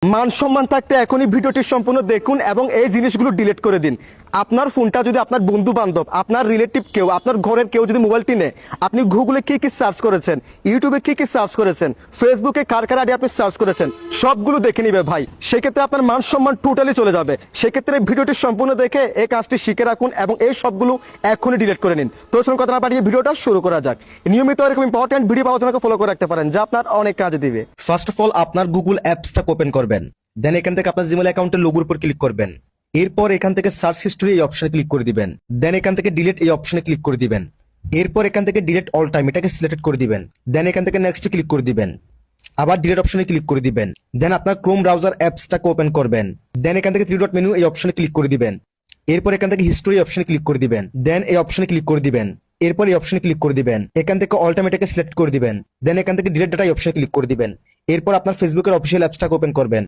মান সম্মান থাকতে এখনই ভিডিওটি সম্পূর্ণ দেখুন এবং এই জিনিসগুলো ডিলিট করে দিন। আপনার ফোনটা যদি আপনার বন্ধু বান্ধব, আপনার রিলেটিভ কেউ, আপনার ঘরের কেউ যদি মোবাইলটি নেয়, আপনি গুগলে কি কি সার্চ করেছেন, ইউটিউবে কি কি সার্চ করেছেন, ফেসবুকে কার কার আইডি আপনি সার্চ করেছেন, সবগুলো দেখে নিবে ভাই। সেক্ষেত্রে আপনার মান সম্মান টোটালি চলে যাবে। সেক্ষেত্রে ভিডিওটি সম্পূর্ণ দেখে এই কাজটি শিখে রাখুন এবং এই সবগুলো এখনই ডিলিট করে নিন। তো চলুন কথা না বাড়িয়ে ভিডিওটা শুরু করা যাক। নিয়মিত এরকম ইম্পর্টেন্ট ভিডিও পাওয়ার জন্য ফলো করে রাখতে পারেন, যা আপনার অনেক কাজে দিবে। ফার্স্ট অফ অল আপনার গুগল অ্যাপসটা ওপেন করবেন। দেন এখান থেকে আপনার জিমেল অ্যাকাউন্টের লোগোর উপর ক্লিক করবেন। এরপর এখান থেকে সার্চ হিস্ট্রি এই অপশনে ক্লিক করে দিবেন। দেন এখান থেকে ডিলিট এই অপশনে ক্লিক করে দিবেন। এরপর এখান থেকে ডিলিট অল টাইম এটাকে সিলেক্ট করে দিবেন। দেন এখান থেকে নেক্সট ক্লিক করে দিবেন। আবার ডিলিট অপশনে ক্লিক করে দিবেন। দেন আপনার ক্রোম ব্রাউজার অ্যাপসটাকে ওপেন করবেন। দেন এখান থেকে থ্রি ডট মেনু এই অপশনে ক্লিক করে দিবেন। এরপর এখান থেকে হিস্টোরি অপশনে ক্লিক করে দিবেন। দেন এই অপশনে ক্লিক করে দিবেন। এরপর এই অপশনে ক্লিক করে দিবেন। এখান থেকে অল টাইম এটাকে সিলেক্ট করে দিবেন। দেন এখান থেকে ডিলিট ডাটা এই অপশনে ক্লিক করে দিবেন। এরপর আপনার ফেসবুকের অফিসিয়াল অ্যাপসটাকে ওপেন করবেন।